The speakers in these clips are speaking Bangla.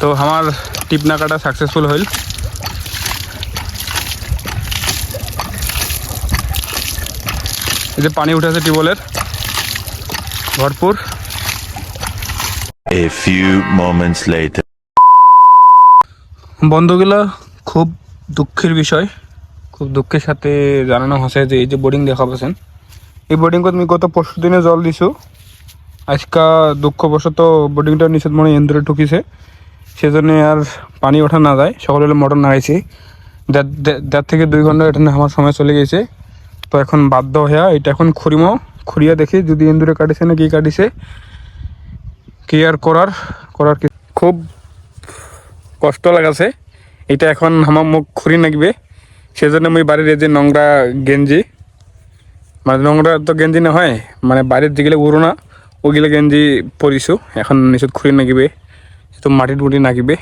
তো আমার টিপ না কাটা সাকসেসফুল হইল। এই যে পানি উঠেছে টিউবওয়েলের ভরপুর। A few moments later. বন্ধুগুলা খুব দুঃখের বিষয়, খুব দুঃখের সাথে জানানো হচ্ছে যে এই যে বোর্ডিং দেখা পাচ্ছেন, এই বোর্ডিংটা তুমি গত 5 দিনে জল দিছো। আজকা দুঃখবশত বোর্ডিংটা নিষেধ মনে এন্দুরে ঠুকিছে, সেজন্য আর পানি ওঠা না যায়। সকালবেলা মোটর নাগাইছি, 1.5 থেকে 2 ঘন্টা এটা আমার সময় চলে গেছে। তো এখন বাধ্য হইয়া এটা এখন খুঁড়িয়া দেখি যদি এন্দুরে কাটিছে না কি কাটিছে, কি আর করার কি। খুব কষ্ট লাগাছে এটা। এখন আমার মুখ খুঁড়ি নাকবে, সেজন্য আমি বাড়ির এই যে নোংরা গেঞ্জি, মানে নোংরা তো গেঞ্জি না হয়, মানে বাড়ির যেগুলো উড়ো না ওগুলো গেঞ্জি পরিছো। এখন নিশ্চিত খুঁড়ি নাকিবে, তো মাটির মুটি নাকিবে।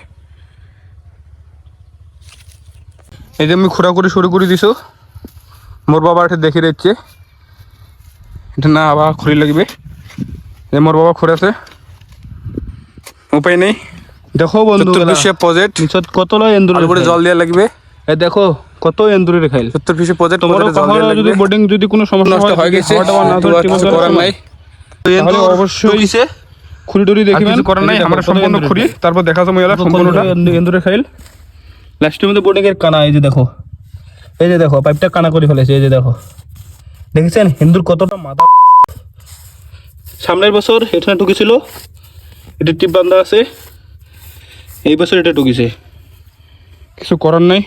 এই যে আমি খোঁড়াখুড়ি শুরু করে দিছো, মোর বাবা এটা দেখে দিচ্ছে এটা না আবার খুঁড়ি লাগবে। যে মোর বাবা খুঁড়েছে, উপায় নেই। দেখো বন্ধু প্রজেক্ট নিচত কত লয় এন্দুরের উপরে জল দেওয়া লাগবে। এই দেখো কত এন্দুরের খাইল। 70 পিসে প্রজেক্ট তোমার যদি বোর্ডিং যদি কোনো সমস্যা নষ্ট হয়ে গেছে, কিছু করার নাই। তাহলে অবশ্যই খুঁড়ি টুড়ি দেখিবেন, কিছু করার নাই। আমরা সম্পূর্ণ খুঁড়ি তারপর দেখা যাবে এলা সম্পূর্ণটা এন্দুরের খাইল। লাস্টের মধ্যে বোর্ডিং এর কানা, এই যে দেখো, এই যে দেখো পাইপটা কানা করে ফেলেছে। এই যে দেখো, দেখেছেন এন্দুর কতটা মাথা। সামনের বছর এখানে ঢুকেছিল, এটা টিপ বান্ধা আছে, এই বছর এটা ঢুকেছে, কিছু করার নাই।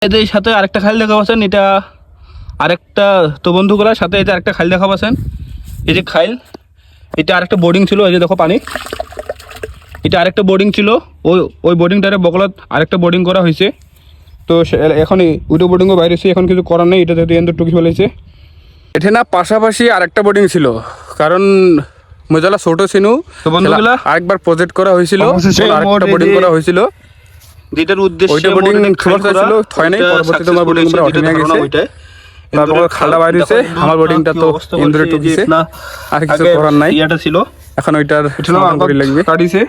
এদের সাথে আরেকটা খাল দেখা পাচ্ছেন, এটা আরেকটা তো বন্ধুগুলার সাথে এটা আরেকটা খাল দেখা পাচ্ছেন। এই যে খাইল, এটা আরেকটা বোর্ডিং ছিল। এই যে দেখো পানি, এটা আরেকটা বোর্ডিং ছিল। ওই বোর্ডিংটারে বগলত আরেকটা বোর্ডিং করা হয়েছে। তো এখন ওইটা বোর্ডিংও বাইরে এসে এখন কিছু করার নেই, এটা যেহেতু এন্দ টুকি ফেলেছে। এটা না পাশাপাশি আরেকটা বোর্ডিং ছিল, কারণ মজালা ছোট ছিল তো বন্ধুগুলা আরেকবার প্রজেক্ট করা হয়েছিল, আরেকটা বোর্ডিং করা হয়েছিল। যেটার উদ্দেশ্য ওইটা বোর্ডিং ছিল হয় নাই, পরবর্তীতে আমার বোর্ডিং পুরো অটোমেটিক গেছে। তারপর খালটা বাইরে হইছে, আমার বোর্ডিংটা তো ইন্দুরে টুকিছে, আর কিছু করার নাই। ইয়াটা ছিল এখন ওইটার সমাধান করে লাগবে। কাটিছে,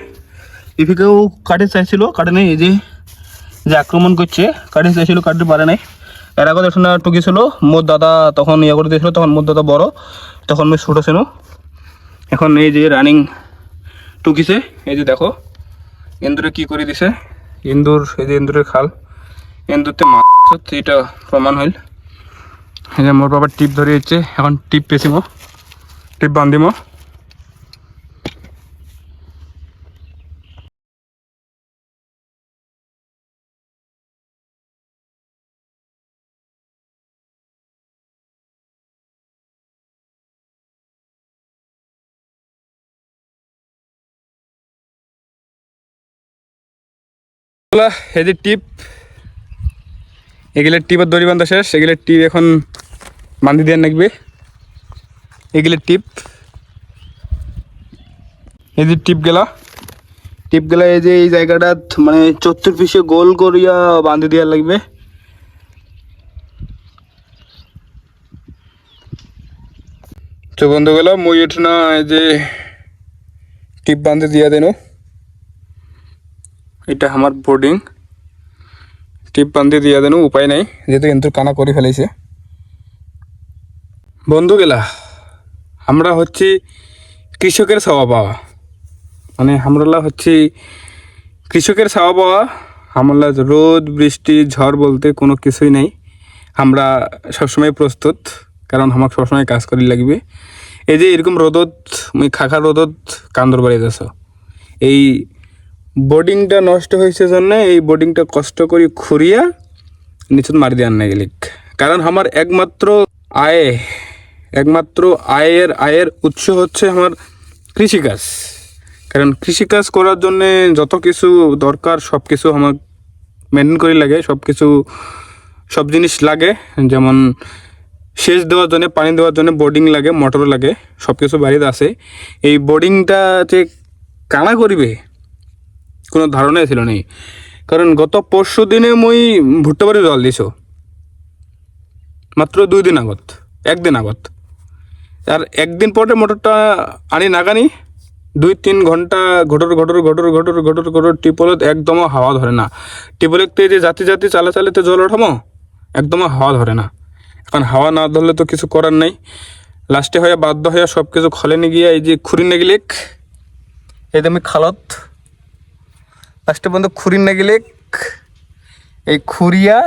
ইফিকেও কাটে চাইছিল, কাটে নাই। এই যে আক্রমণ করছে, কাটে চাইছিল, কাটতে পারে নাই। এর আগে দেখুন টুকিছিল, মোর দাদা তখন ইয়ে করে দিয়েছিল, তখন মোর দাদা বড়, তখন আমি ছোটো ছিল। এখন এই যে রানিং টুকিছে, এই যে দেখো ইন্দুরে কি করে দিছে। ইন্দুর, এই যে ইন্দুরের খাল, ইন্দুরতে মাছ হচ্ছে, এটা প্রমাণ হইল। এই যে মোর বাবা টিপ ধরে দিচ্ছে, এখন টিপ পেছিম, টিপ বান্ধিম। এই যে টিপ, এগুলো টিপের দড়ি বান্ধা শেষ, এগুলো টিপ এখন বান্ধি দিয়ে রাখবে। এগুলো টিপ, এই যে টিপগুলা এই যে এই জায়গাটা মানে 74 পিসে গোল করিয়া বাঁধি দেওয়া লাগবে। তো বন্ধুগুলো মই উঠ না, এই যে টিপ বান্ধে দিয়া দেন। এটা আমার বোর্ডিং, টিপ বান্ধে দিয়া দেন, উপায় নাই যেহেতু কিন্তু কানা করে ফেলেছে। বন্ধুগুলা আমরা হচ্ছি কৃষকের ছাওয়া পাওয়া, মানে আমরা হচ্ছি কৃষকের ছাওয়া পাওয়া। আমরা রোদ বৃষ্টি ঝড় বলতে কোনো কিছুই নেই, আমরা সবসময় প্রস্তুত, কারণ আমাকে সবসময় কাজ করি লাগবে। এই যে এরকম রোদত মুই খাখা রোদত কান্দর বাড়ি যাচ্ছ, এই বোর্ডিংটা নষ্ট হয়েছে জন্য এই বোর্ডিংটা কষ্ট করে খুঁড়িয়া নিচুত মারি দিয়ে আনা গেলিক। কারণ আমার একমাত্র আয়ের উৎস হচ্ছে আমার কৃষিকাজ। কারণ কৃষিকাজ করার জন্যে যত কিছু দরকার সব কিছু আমার মেনটেন করে লাগে, সব জিনিস লাগে। যেমন সেচ দেওয়ার জন্য, পানি দেওয়ার জন্য বোর্ডিং লাগে, মোটর লাগে, সব কিছু বাড়িতে আছে। এই বোর্ডিংটা যে কানা করিবে কোনো ধারণাই ছিল নেই। কারণ গত পরশু দিনে মুই ভুট্টা বাড়ি জল দিছ মাত্র 2 দিন আগত, 1 দিন আগত। আর একদিন পরে মোটরটা আনি নাগানি 2-3 ঘন্টা ঘটর ঘটর ঘটর ঘটর ঘটর ঘটর টিপলত একদম হাওয়া ধরে না। টিপলেতে যে জাতি জাতি চালাতে জল ওঠামো একদম হাওয়া ধরে না। এখন হাওয়া না ধরলে তো কিছু করার নাই। লাস্টে হয়ে বাধ্য হয়ে সব কিছু খলে নিয়ে গিয়ে এই যে খুরি নেগিলেক এই আমি খালত লাস্টে বন্ধু খুরি নেগিলেক এই খুরিয়া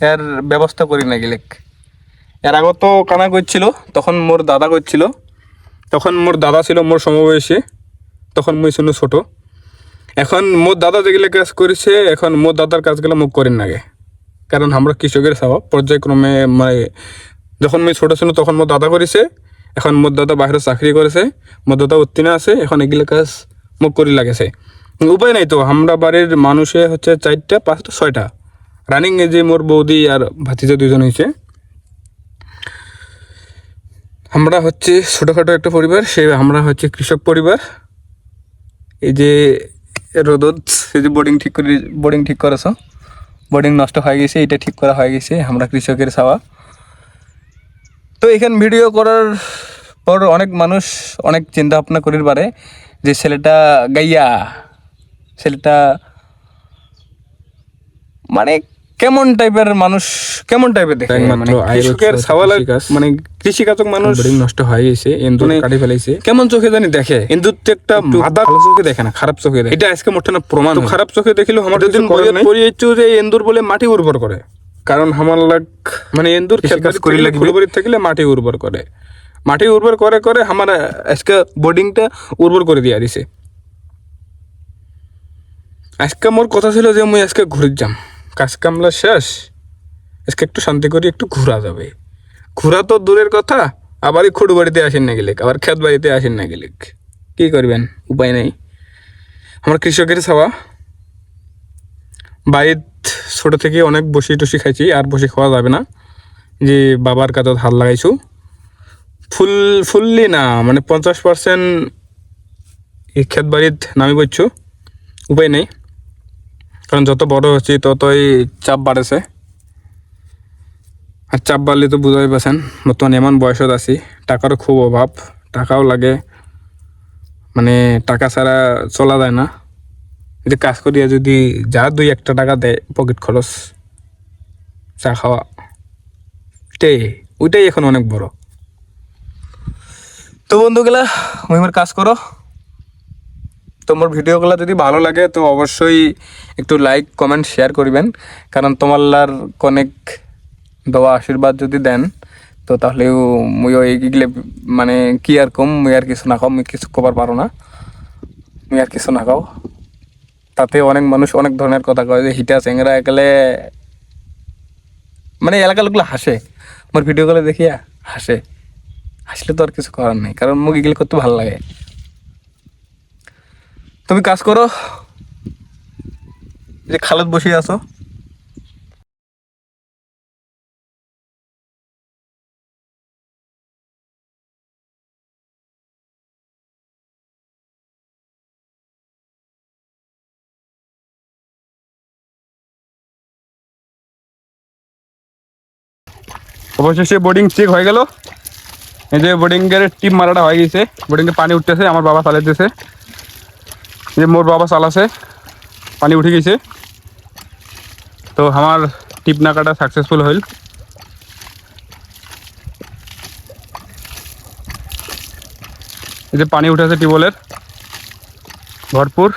এর ব্যবস্থা করি নেগিলেক। এর আগে তো কানা করছিল, তখন মোর দাদা করছিল। তখন মোর দাদা ছিল মোর সমবয়সী, তখন মুই শুনো ছোট। এখন মোর দাদা যেগুলো কাজ করেছে এখন মোর দাদার কাজগুলো মুখ করেন নাগে, কারণ আমরা কৃষকের স্বভাব পর্যায়ক্রমে মানে যখন মুই ছোটো ছিল তখন মোর দাদা করেছে, এখন মোর দাদা বাইরে চাকরি করেছে, মোর দাদা উত্তীর্ণ আছে, এখন এগুলো কাজ মুখ করি লাগেছে। উপায় নাই তো, আমরা বাড়ির মানুষে হচ্ছে 4টা 5টা 6টা রানিং এ যে মোর বৌদি আর ভাতিজা 2জন হয়েছে। আমরা হচ্ছে ছোটোখাটো একটা পরিবার, সে আমরা হচ্ছে কৃষক পরিবার। এই যে রোদত এই যে বোর্ডিং ঠিক করেছ, বোর্ডিং নষ্ট হয়ে গেছে, এটা ঠিক করা হয়ে গেছে, আমরা কৃষকের ছাওয়া। তো এখানে ভিডিও করার পর অনেক মানুষ অনেক চিন্তা ভাবনা করির পারে যে ছেলেটা গাইয়া, ছেলেটা মানে কেমন টাইপের মানুষ, কেমন টাইপের দেখে, মানে কৃষকের ছাওয়া মানে কৃষিকাজক মানুষ নষ্ট হয়ে গেছে, এন্দুর কাটি ফেলাইছে, কেমন চোখে জানি দেখে। এন্দুর তো একটা মাথা ভালো চোখে দেখে না, খারাপ চোখে দেখে। এটা আজকে মোটে না প্রমাণ, খারাপ চোখে দেখিলেও আমার যদি পরিয়েছ যে এন্দুর বলে মাটি উর্বর করে, কারণ আমার লাগ মানে এন্দুর খেত করি লাগে ফুলবাড়ি থাকলে মাটি উর্বর করে, মাটি উর্বর করে করে আমার আজকে বোর্ডিংটা উর্বর করে দিয়ে দিছে। আজকে মোর কথা ছিল যে মুই আজকে ঘুরে যাম, কাজ কামলা শেষ, আজকে একটু শান্তি করি, একটু ঘোরা যাবে। ঘোরা তো দূরের কথা, আবারই খুঁড় বাড়িতে আসেন না গেলে, আবার ক্ষেত বাড়িতে আসেন না গেলে কি করবেন, উপায় নেই। আমার কৃষকের ছাওয়া, বাড়ির ছোট থেকে অনেক বসি টসি খাইছি, আর বসে খাওয়া যাবে না। যে বাবার কাছে হাত লাগাইছো ফুললি না মানে 50% এই ক্ষেত বাড়িত নামি পড়ছো, উপায় নেই। কারণ যত বড় হচ্ছে ততই চাপ বাড়েছে, আর চাপ বাড়লে তো বুঝাই পাচ্ছেন বর্তমানে এমন বয়সত আছি, টাকারও খুব অভাব, টাকাও লাগে, মানে টাকা ছাড়া চলা যায় না। যদি কাজ করিয়া যদি যা 2-1 টাকা দেয় পকেট খরচ, চা খাওয়া, ওইটাই এখন অনেক বড়। তো বন্ধুগুলা মুহিমের কাজ করো। তোমার ভিডিওগুলো যদি ভালো লাগে তো অবশ্যই একটু লাইক কমেন্ট শেয়ার করবেন, কারণ তোমার অনেক দোয়া আশীর্বাদ যদি দেন তো তাহলেও মুইও এইগুলো মানে কি আর কম, মুই আর কিছু না খাও, মুই কিছু কবার পারো না, মুই আর কিছু না খাও। তাতে অনেক মানুষ অনেক ধরনের কথা কয় যে হিটা চেংরা একালে, মানে এলাকার লোকগুলো হাসে, আমার ভিডিওগুলো দেখিয়া হাসে, হাসলে তো আর কিছু করার নেই, কারণ মুখ এগুলো করতে ভালো লাগে। তুমি কাজ করো, যে খালত বসে আছো। অবশেষে বোর্ডিং চেক হয়ে গেল, এই যে বোর্ডিংয়ের টিপ মারাটা হয়ে গেছে, বোর্ডিংয়ে পানি উঠতেছে, আমার বাবা চালাইতেছে, যে মোর বাবা চালাছে, পানি উঠে গেছে। তো আমার টিপ নাকাটা সাকসেসফুল হইল। এই যে পানি উঠেছে টিউবওয়েলের ভরপুর।